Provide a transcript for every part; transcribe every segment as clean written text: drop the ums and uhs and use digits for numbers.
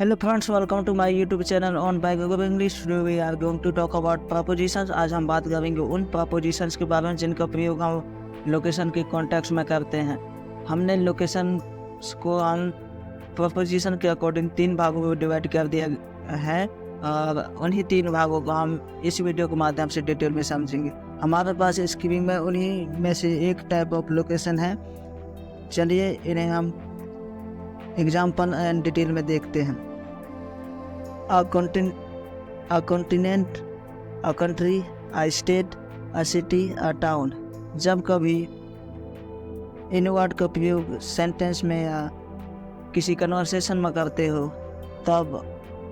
Hello friends, welcome to my YouTube channel on Bilingual English. Today we are going to talk about prepositions. आज हम बात करेंगे उन prepositions के बारे में जिनका प्रयोग हम लोकेशन के कॉन्टेक्स्ट में करते हैं। हमने लोकेशन को हम preposition के अकॉर्डिंग 3 भागों में डिवाइड कर दिया है और उन्हीं 3 भागों को हम इस वीडियो के माध्यम से डिटेल में समझेंगे। हमारे पास स्क्रीन में उन्हीं में से एक टाइप ऑफ लोकेशन है। चलिए इन्हें हम एग्जाम्पल एंड डिटेल में देखते हैं। A continent, a country, a state, a city, a town। जब कभी इन वर्ड का प्रयोग सेंटेंस में या किसी कन्वर्सेशन में करते हो तब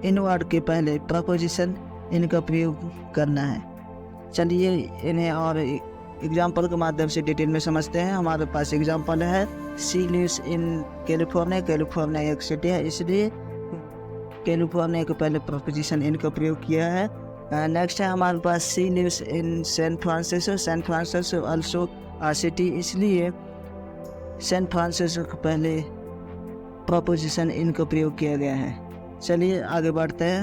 इन वर्ड के पहले प्रपोजिशन इनका प्रयोग करना है। चलिए इन्हें और एग्जाम्पल के माध्यम से डिटेल में समझते हैं। हमारे पास एग्जाम्पल है she lives in California. California एक सिटी है, इसलिए कैलिफोर्निया के पहले प्रपोजिशन इनका प्रयोग किया है। नेक्स्ट है हमारे पास she lives in San Francisco. San Francisco also a city, इसलिए सैन फ्रांसिस्को के पहले प्रपोजिशन इनका प्रयोग किया गया है। चलिए आगे बढ़ते हैं।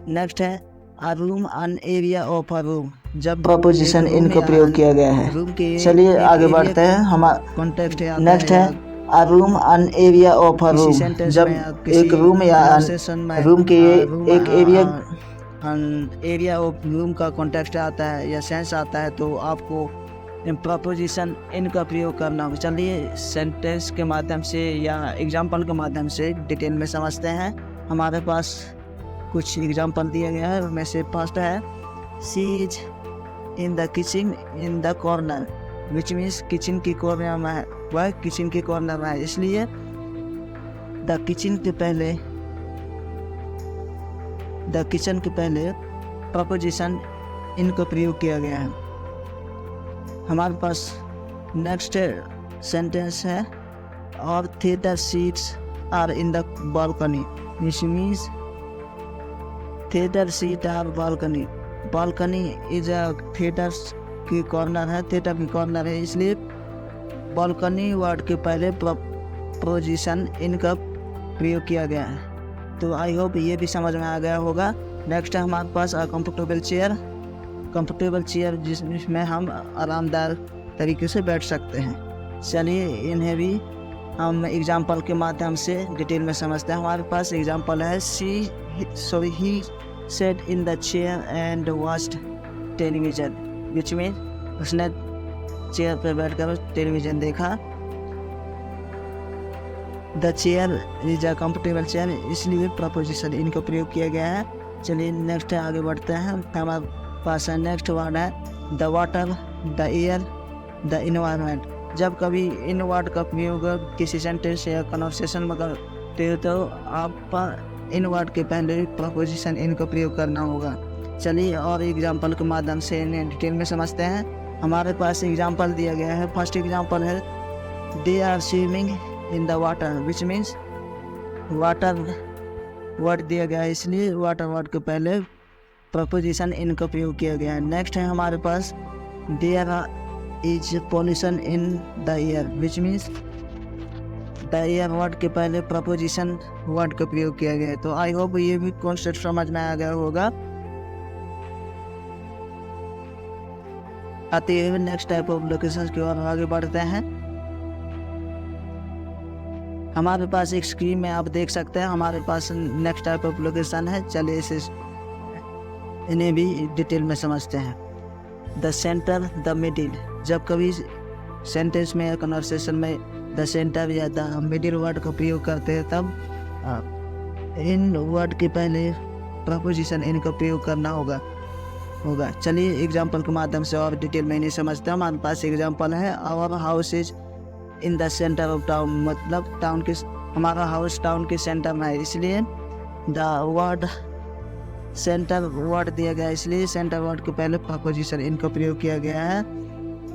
नेक्स्ट है अ room an area of a room. जब प्रपोजिशन इनका प्रयोग किया गया है। चलिए आगे बढ़ते हैं। कॉन्टेक्स्ट नेक्स्ट है अ room an area of a room. जब एक रूम या रूम के एक एरिया ऑफ रूम का कॉन्टेक्स्ट आता है या सेंस आता है तो आपको प्रपोजिशन इनका प्रयोग करना होगा। चलिए सेंटेंस के माध्यम से या एग्जाम्पल के माध्यम से डिटेल में समझते हैं। हमारे पास कुछ एग्जाम्पल दिया गया है, उनमें से फर्स्ट है she is in the kitchen in the corner, which means kitchen की कॉर्नर में है, वह किचन के कॉर्नर में है, इसलिए द किचन के पहले प्रपोजिशन इनका प्रयोग किया गया है। हमारे पास नेक्स्ट सेंटेंस है और theatre seats are in the balcony, which means theatre seat are balcony. Balcony is a theatre की कॉर्नर है, थिएटर की कॉर्नर है, इसलिए बालकनी वर्ड के पहले प्रपोजिशन इनका प्रयोग किया गया है। तो आई होप ये भी समझ में आ गया होगा। नेक्स्ट है हमारे पास कंफर्टेबल चेयर। कंफर्टेबल चेयर जिसमें हम आरामदायक तरीके से बैठ सकते हैं। चलिए इन्हें भी हम एग्जाम्पल के माध्यम से डिटेल में समझते हैं। हमारे पास एग्जाम्पल है he sat in the chair and watched television, which mean उसने चेयर पर बैठकर टेलीविजन देखा। The chair is a comfortable chair, इसलिए प्रपोजिशन इनका प्रयोग किया गया है। चलिए नेक्स्ट है आगे बढ़ते हैं। हमारे पास नेक्स्ट वर्ड है the water, the air, the environment. जब कभी इन वर्ड का प्रयोग किसी सेंटेंस या कन्वर्सेशन में करते हो तो आप इन वर्ड के पहले प्रपोजिशन इनका प्रयोग करना होगा। चलिए और एग्जाम्पल के माध्यम से इन्हें डिटेल में समझते हैं। हमारे पास एग्जाम्पल दिया गया है। फर्स्ट एग्जाम्पल है they are swimming in the water, which means water word दिया गया है, इसलिए वाटर वर्ड के पहले प्रपोजिशन इनका प्रयोग किया गया है। नेक्स्ट है हमारे पास there is pollution in the air, which means the air word के पहले प्रपोजिशन वर्ड का प्रयोग किया गया है। तो आई होप ये भी कॉन्सेप्ट समझ में आ गया होगा। आते हुए नेक्स्ट टाइप ऑफ लोकेशन की ओर आगे बढ़ते हैं। हमारे पास एक स्क्रीन में आप देख सकते हैं हमारे पास नेक्स्ट टाइप ऑफ लोकेशन है। चलिए इन्हें भी डिटेल में समझते हैं। The centre, the middle. जब कभी सेंटेंस में या कन्वर्सेशन में द सेंटर या द मिडिल वर्ड का प्रयोग करते हैं तब इन वर्ड के पहले प्रपोजिशन इनका प्रयोग करना होगा। चलिए एग्जाम्पल के माध्यम से और डिटेल में नहीं समझते हैं। हमारे पास एग्जाम्पल है our house is in the centre of town, मतलब टाउन के हमारा हाउस टाउन के सेंटर में है, इसलिए द वर्ड सेंटर वर्ड दिया गया है, इसलिए सेंटर वर्ड के पहले प्रपोजिशन इनका प्रयोग किया गया है।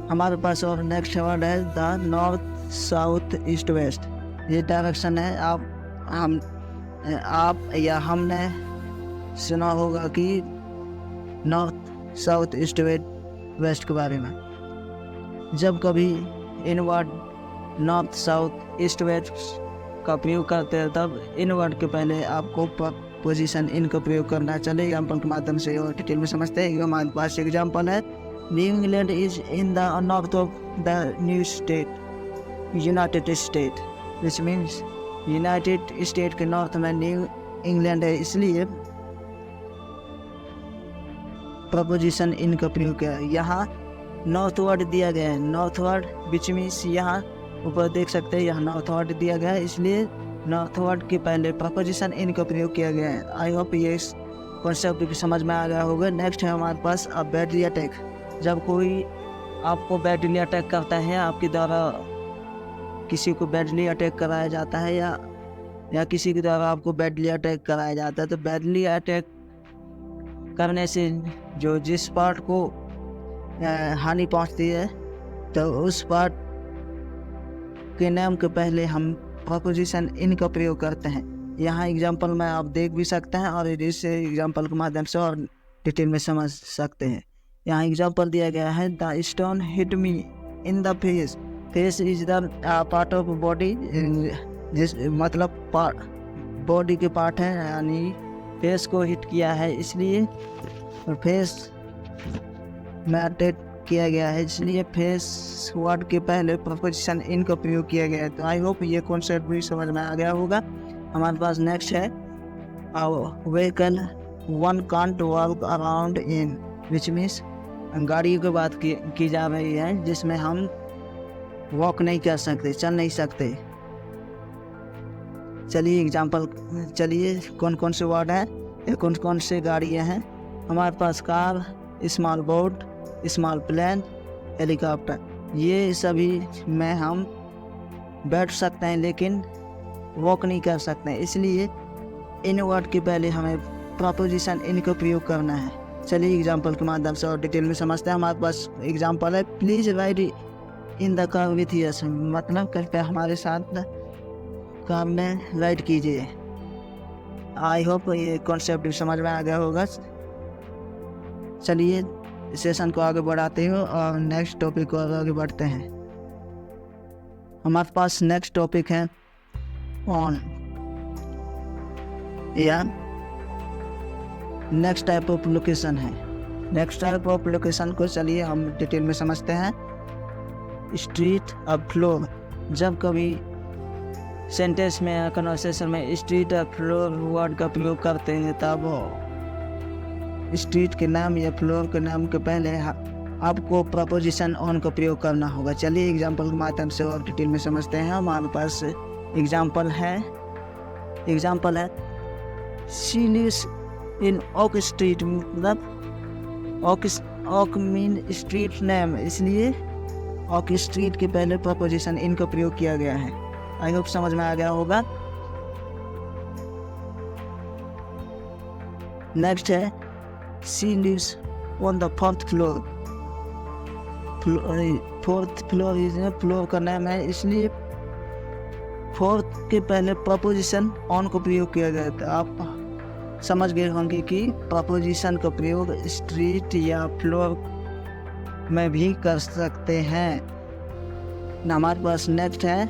हमारे पास और नेक्स्ट वर्ड है the north, south, east, west. ये डायरेक्शन है। आप या हमने सुना होगा कि नॉर्थ, साउथ, ईस्ट, वेस्ट के बारे में। जब कभी इन word north, south, east, west का प्रयोग करते हैं तब इन वर्ड के पहले आपको पोजीशन इन का प्रयोग करना है। चलिए एग्जाम्पल के माध्यम से और डिटेल में समझते हैं। हमारे पास एग्जाम्पल है, new England is in the north of the new state United state, which means United state के नॉर्थ में न्यू इंग्लैंड है, इसलिए प्रपोजिशन इन का प्रयोग किया। यहाँ नॉर्थ वर्ड दिया गया है, नॉर्थ वर्ड विच मीन्स यहाँ ऊपर देख सकते हैं यहाँ नॉर्थ वर्ड दिया गया है, इसलिए नॉर्थ वर्ड के पहले प्रपोजिशन इन का प्रयोग किया गया है। आई होप ये कॉन्सेप्ट भी समझ में आ गया होगा। नेक्स्ट है हमारे पास बैटरी अटैक। जब कोई आपको बैटरी अटैक करता है, आपके द्वारा किसी को बैटरी अटैक कराया जाता है या किसी के द्वारा आपको बैटरी अटैक कराया जाता है, तो बैटरी अटैक करने से जो जिस पार्ट को हानि पहुंचती है तो उस पार्ट के नाम के पहले हम प्रपोजिशन इन का प्रयोग करते हैं। यहाँ एग्जांपल में आप देख भी सकते हैं और इस एग्जांपल के माध्यम से और डिटेल में समझ सकते हैं। यहाँ एग्जांपल दिया गया है, the stone hit me in the face. Face is the part of body, जिस मतलब बॉडी के पार्ट है, यानी फेस को हिट किया है, इसलिए फेस में अटैक किया गया है, इसलिए फेस वर्ड के पहले प्रपोजिशन इन का प्रयोग किया गया है। तो आई होप ये कॉन्सेप्ट भी समझ में आ गया होगा। हमारे पास नेक्स्ट है, vehicle one can't walk around in, which means गाड़ियों की बात की जा रही है जिसमें हम वॉक नहीं कर सकते, चल नहीं सकते। चलिए एग्जांपल, चलिए कौन कौन से वर्ड हैं या कौन कौन से गाड़ियाँ हैं। हमारे पास car, small boat, small plane, helicopter, ये सभी में हम बैठ सकते हैं लेकिन वॉक नहीं कर सकते हैं, इसलिए इन वर्ड के पहले हमें प्रपोजिशन इन का प्रयोग करना है। चलिए एग्जांपल के माध्यम से और डिटेल में समझते हैं। हमारे पास एग्जांपल है, please ride in the car with yes, मतलब कृपया हमारे साथ कार में राइड कीजिए। आई होप ये कॉन्सेप्ट भी समझ में आ गया होगा। चलिए सेशन को आगे बढ़ाते हैं और नेक्स्ट टॉपिक को आगे बढ़ते हैं। हमारे पास नेक्स्ट टॉपिक है ऑन या नेक्स्ट टाइप ऑफ लोकेशन है। नेक्स्ट टाइप ऑफ लोकेशन को चलिए हम डिटेल में समझते हैं। स्ट्रीट और फ्लोर, जब कभी सेंटेंस में या कन्वर्सेशन में स्ट्रीट और फ्लोर वर्ड का प्रयोग करते हैं तब स्ट्रीट के नाम या फ्लोर के नाम के पहले आपको प्रपोजिशन ऑन का प्रयोग करना होगा। चलिए एग्जांपल के माध्यम से और डिटेल में समझते हैं। हमारे पास एग्जांपल है, she lives in Oak Street, मतलब ओक मीन स्ट्रीट नेम, इसलिए ओक स्ट्रीट के पहले प्रपोजिशन इन का प्रयोग किया गया है। आई होप समझ में आ गया होगा। नेक्स्ट है, she lives on the fourth floor. Fourth floor is floor का नाम है, इसलिए फोर्थ के पहले प्रपोजिशन ऑन को प्रयोग किया गया था। आप समझ गए होंगे कि प्रपोजिशन का प्रयोग स्ट्रीट या फ्लोर में भी कर सकते हैं। हमारे पास नेक्स्ट है,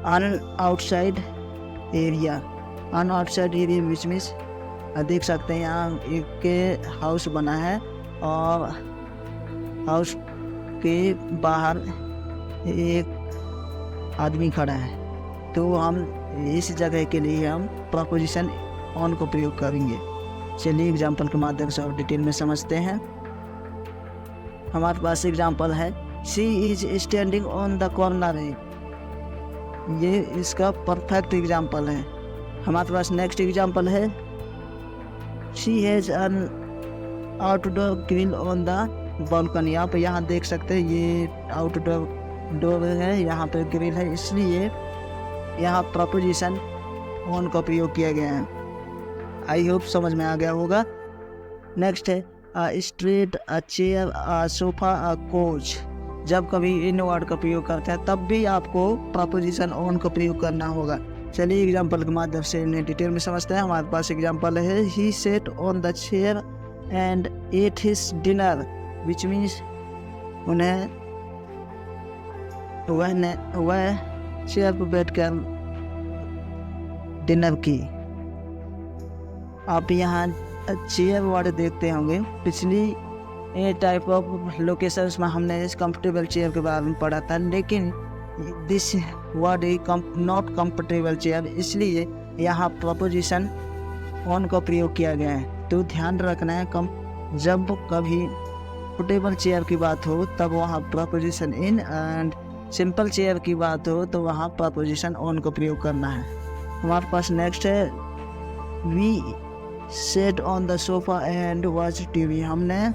an outside area. An outside area which means देख सकते हैं यहाँ एक के हाउस बना है और हाउस के बाहर एक आदमी खड़ा है, तो हम इस जगह के लिए हम प्रपोजिशन ऑन को प्रयोग करेंगे। चलिए एग्जांपल के माध्यम से और डिटेल में समझते हैं। हमारे पास एग्जांपल है, she is standing on the corner है, ये इसका परफेक्ट एग्जांपल है। हमारे पास नेक्स्ट एग्जांपल है, she has an outdoor grill on the balcony. आप यहाँ देख सकते हैं ये आउटडोर है, यहाँ पर ग्रिल है, इसलिए यहाँ प्रपोजिशन ऑन का प्रयोग किया गया है। आई होप समझ में आ गया होगा। नेक्स्ट है, a straight, a chair, a sofa, a coach. जब कभी इन वर्ड का प्रयोग करते हैं तब भी आपको प्रपोजिशन ऑन का प्रयोग करना होगा। चलिए एग्जांपल के माध्यम से इन्हें डिटेल में समझते हैं। हमारे पास एग्जांपल है, he sat on the chair and ate his dinner, which means उन्हें वह चेयर पर बैठकर डिनर की। आप यहाँ चेयर वर्ड देखते होंगे। पिछली टाइप ऑफ लोकेशंस में हमने इस कंफर्टेबल चेयर के बारे में पढ़ा था, लेकिन this word is not comfortable chair, इसलिए यहाँ प्रपोजिशन ऑन का प्रयोग किया गया है। तो ध्यान रखना है, जब कभी कंफर्टेबल चेयर की बात हो तब वहाँ preposition in, and simple chair की बात हो तो वहाँ प्रपोजिशन ऑन का प्रयोग करना है। हमारे पास नेक्स्ट है we set on the sofa and watch TV. हमने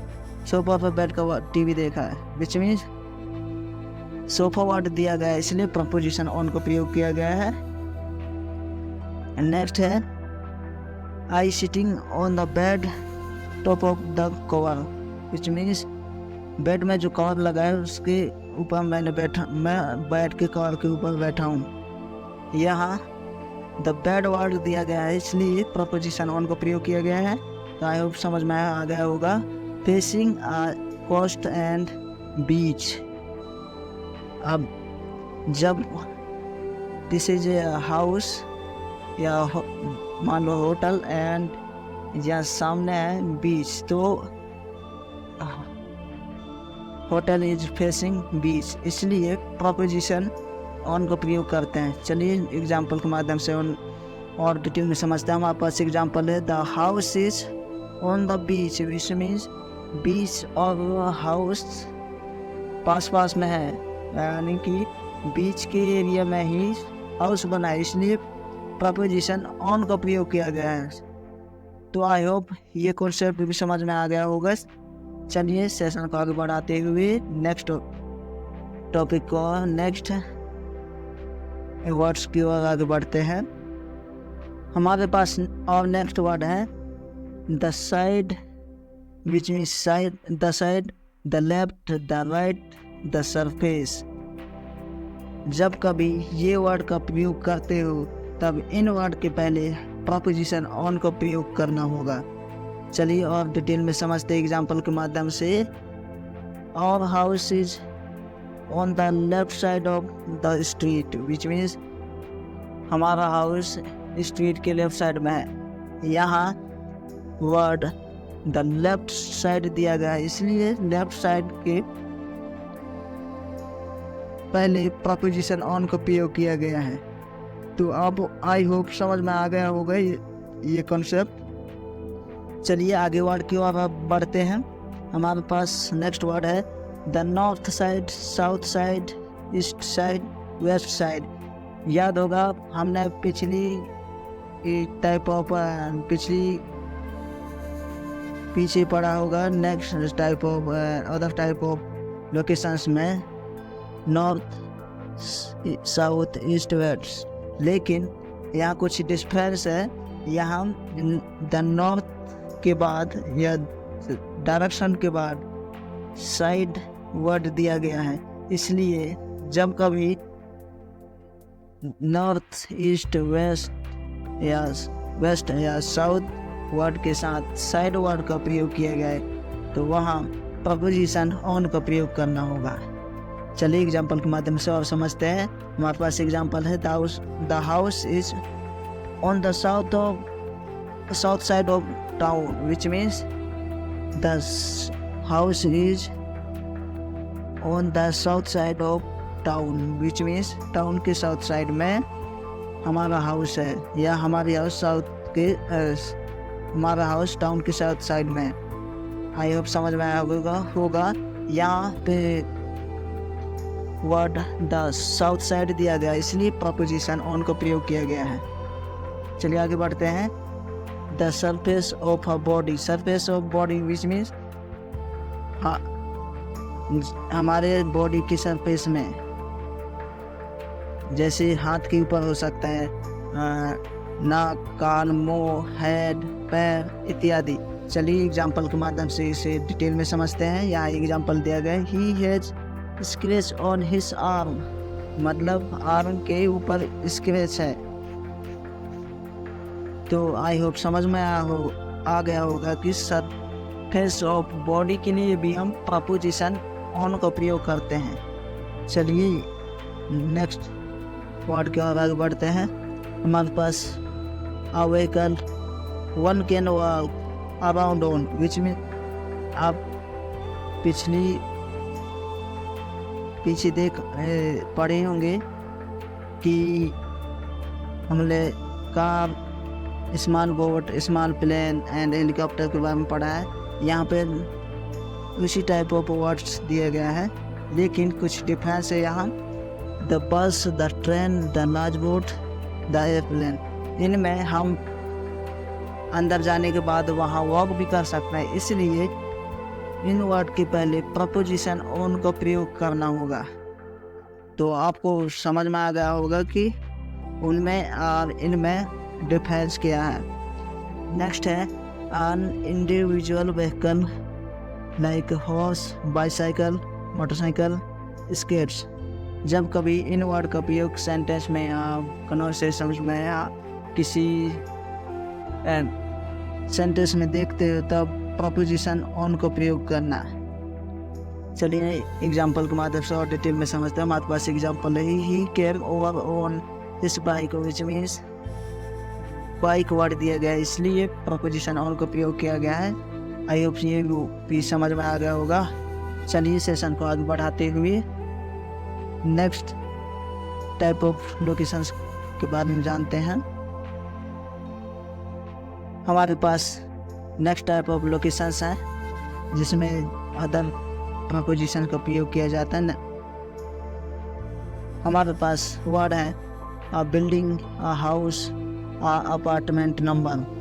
सोफा पर बैठकर टीवी देखा है, विच मीन्स सोफा वर्ड दिया गया है, इसलिए प्रपोजिशन ऑन का प्रयोग किया गया है। नेक्स्ट है आई sitting on the bed top of the cover, which means bed में जो कवर लगा है उसके ऊपर मैं बैठ के कवर के ऊपर बैठा हूँ। यहाँ द बेड वर्ड दिया गया है, इसलिए प्रपोजिशन ऑन का प्रयोग किया गया है। तो आई होप समझ में आ गया होगा। फेसिंग कोस्ट एंड बीच। अब जब दिस इज ए हाउस या मान लो होटल एंड यहाँ सामने है बीच, तो होटल इज फेसिंग बीच, इसलिए प्रपोजिशन ऑन का प्रयोग करते हैं। चलिए एग्जाम्पल के माध्यम से और डिटेल में समझते हैं। हमारे पास एग्जाम्पल है the house is on the beach, which means beach और हाउस पास में है, यानी कि बीच के एरिया में ही हाउस बना है, इसलिए प्रपोजिशन ऑन का प्रयोग किया गया है। तो आई होप ये कॉन्सेप्ट भी समझ में आ गया होगा। चलिए सेशन को आगे बढ़ाते हुए नेक्स्ट टॉपिक को नेक्स्ट वर्ड्स की ओर आगे बढ़ते हैं। हमारे पास और नेक्स्ट वर्ड है the side, which means side, the side, the left, the right, the surface. जब कभी ये वर्ड का प्रयोग करते हो तब इन वर्ड के पहले प्रपोजिशन ऑन का प्रयोग करना होगा। चलिए और डिटेल में समझते हैं एग्जाम्पल के माध्यम से। Our house is on the left side of the street, which means हमारा हाउस स्ट्रीट के लेफ्ट साइड में है। यहाँ वर्ड द लेफ्ट साइड दिया गया है, इसलिए लेफ्ट साइड के पहले प्रपोजिशन ऑन का प्रयोग किया गया है। तो अब आई होप समझ में आ गया होगा ये कॉन्सेप्ट। चलिए आगे वर्ड की ओर अब बढ़ते हैं। हमारे पास नेक्स्ट वर्ड है the north side, south side, east side, west side. याद होगा हमने पीछे पढ़ा होगा next type of other type of locations में नॉर्थ, साउथ, ईस्ट, वेस्ट, लेकिन यहाँ कुछ डिफरेंस है। यहाँ द नॉर्थ के बाद या डायरेक्शन के बाद साइड वर्ड दिया गया है, इसलिए जब कभी नॉर्थ, ईस्ट, वेस्ट या साउथ वर्ड के साथ साइड वर्ड का प्रयोग किया गया है तो वहाँ प्रपोजिशन ऑन का प्रयोग करना होगा। चलिए एग्जाम्पल के माध्यम से और समझते हैं। हमारे पास एग्जाम्पल है the house is on the south side of town, which means the house is on the south side of town, which means town के साउथ साइड में हमारा हाउस है, या हमारा हाउस टाउन के साउथ साइड में। I hope समझ में आया होगा। यहाँ पे वर्ड द साउथ साइड दिया गया, इसलिए प्रपोजिशन ऑन का प्रयोग किया गया है। चलिए आगे बढ़ते हैं। The surface of a body, surface of body which means हमारे बॉडी की सरफेस में, जैसे हाथ के ऊपर हो सकता है नाक, कान, मुंह, हेड, पैर इत्यादि। चलिए एग्जाम्पल के माध्यम से इसे डिटेल में समझते हैं। यहाँ एग्जाम्पल दिया गया है he has scratch on his arm, मतलब आर्म के ऊपर स्क्रैच है। तो आई होप समझ में आ गया होगा कि सरफेस ऑफ बॉडी के लिए भी हम प्रपोजिशन ऑन का प्रयोग करते हैं। चलिए नेक्स्ट वर्ड की ओर आगे बढ़ते हैं। हमारे पास a vehicle one can walk around on, which means आप पीछे पढ़े होंगे कि हमने car, small boat, small plane and helicopter के बारे में पढ़ा है। यहाँ पे उसी टाइप ऑफ वर्ड्स दिया गया है, लेकिन कुछ डिफरेंस है यहाँ। The bus, the train, the large boat, the airplane, इनमें हम अंदर जाने के बाद वहाँ वॉक भी कर सकते हैं, इसलिए इन वर्ड के पहले प्रपोजिशन ऑन का प्रयोग करना होगा। तो आपको समझ में आ गया होगा कि उनमें और इनमें डिफरेंस क्या है। नेक्स्ट है an individual vehicle like horse, bicycle, motorcycle, skates. जब कभी इन वर्ड का प्रयोग सेंटेंस में या कन्वर्सेशन में या किसी सेंटेंस में देखते हो तब प्रपोजिशन ऑन का प्रयोग करना। चलिए एग्जाम्पल के माध्यम से और डिटेल में समझते हैं। हमारे पास एग्जाम्पल है he came over on this bike, which means bike word दिया गया है, इसलिए प्रपोजिशन ऑन का प्रयोग किया गया है। आई होप ये भी समझ में आ गया होगा। चलिए सेशन को आगे बढ़ाते हुए नेक्स्ट टाइप ऑफ लोकेशंस के बारे में जानते हैं। हमारे पास नेक्स्ट टाइप ऑफ लोकेशंस हैं जिसमें अदर प्रपोजिशन का प्रयोग किया जाता है। हमारे पास वर्ड है a building, a house, a apartment number.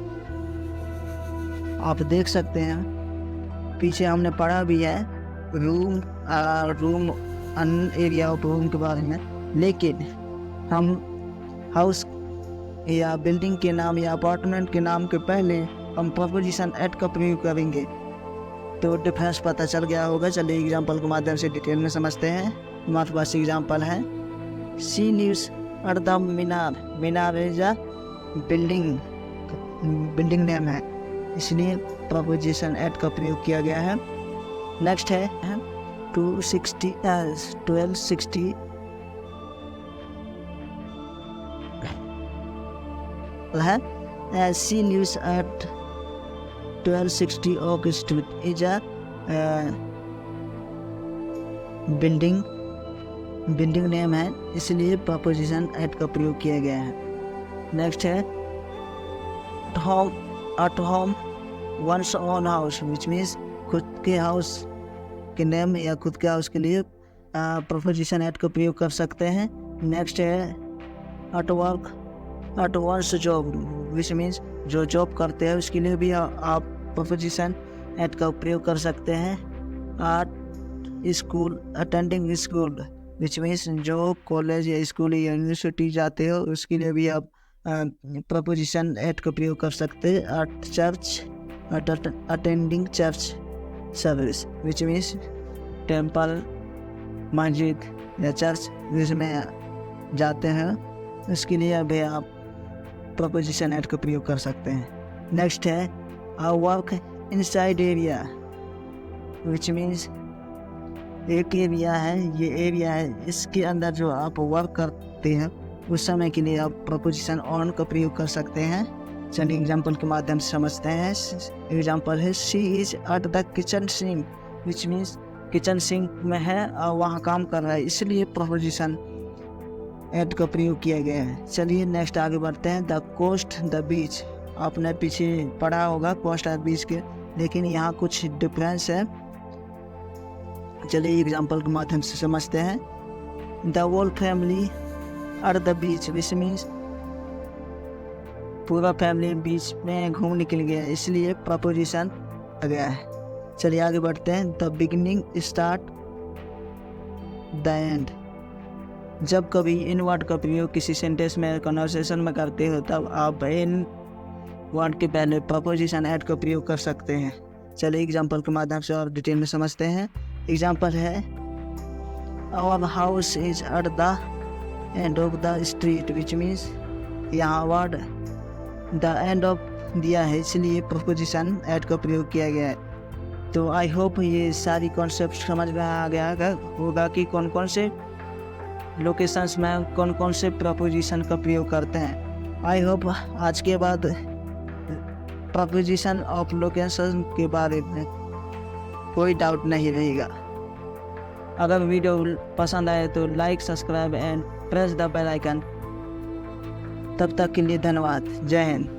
आप देख सकते हैं पीछे हमने पढ़ा भी है room an area of room के बारे में, लेकिन हम हाउस या बिल्डिंग के नाम या अपार्टमेंट के नाम के पहले हम प्रपोजिशन एट का प्रयोग करेंगे, तो डिफरेंस पता चल गया होगा। चलिए एग्जांपल के माध्यम से डिटेल में समझते हैं। हमारे पास एग्जांपल है she lives at the Minar. Minar is a building name है, इसलिए प्रपोजिशन एट का प्रयोग किया गया है। नेक्स्ट है 1260 है she lives at 1260 Oak Street is a building name है, इसलिए प्रपोजिशन एट का प्रयोग किया गया है। नेक्स्ट है at home one's own house, which means खुद के हाउस के नेम या खुद के हाउस के लिए प्रपोजिशन एट का प्रयोग कर सकते हैं। नेक्स्ट है at work at one's job, which means जो जॉब करते हैं उसके लिए भी आप प्रपोजिशन एट का प्रयोग कर सकते हैं। at school attending school, which means जो कॉलेज या स्कूल या यूनिवर्सिटी जाते हो उसके लिए भी आप प्रपोजिशन एट का प्रयोग कर सकते हैं। At church attending church service, which means temple, मस्जिद या चर्च जिसमें जाते हैं उसके लिए भी आप प्रपोजिशन एट का प्रयोग कर सकते हैं। नेक्स्ट है a work inside area, which means एक एरिया है, ये एरिया है, इसके अंदर जो आप वर्क करते हैं उस समय के लिए आप प्रपोजिशन ऑन का प्रयोग कर सकते हैं। चलिए एग्जांपल के माध्यम से समझते हैं। एग्जांपल है she is at the kitchen sink, which means kitchen sink में है और वहाँ काम कर रहा है, इसलिए प्रपोजिशन एट का प्रयोग किया गया है। चलिए नेक्स्ट आगे बढ़ते हैं। द कोस्ट द बीच, आपने पीछे पढ़ा होगा कोस्ट और बीच के, लेकिन यहाँ कुछ डिफरेंस है। चलिए एग्जांपल के माध्यम से समझते हैं। The whole family at the beach, which means पूरा फैमिली बीच में घूमने के लिए गया, इसलिए प्रपोजिशन आ गया है। चलिए आगे बढ़ते हैं। The beginning start the end, जब कभी इन वर्ड का प्रयोग किसी सेंटेंस में कन्वर्सेशन में करते हो तब आप इन वर्ड के पहले प्रपोजिशन एट का प्रयोग कर सकते हैं। चलिए एग्जांपल के माध्यम से और डिटेल में समझते हैं। एग्जांपल है our house is at the end of the street, which means यहाँ वर्ड द एंड ऑफ दिया है, इसलिए प्रपोजिशन एट का प्रयोग किया गया है। तो आई होप ये सारी कॉन्सेप्ट समझ में आ गया होगा कि कौन कौन से लोकेशंस में कौन कौन से प्रपोजिशन का प्रयोग करते हैं। आई होप आज के बाद प्रपोजिशन ऑफ लोकेशन के बारे में कोई डाउट नहीं रहेगा। अगर वीडियो पसंद आए तो like, subscribe and press the bell icon. तब तक के लिए धन्यवाद। जय हिंद।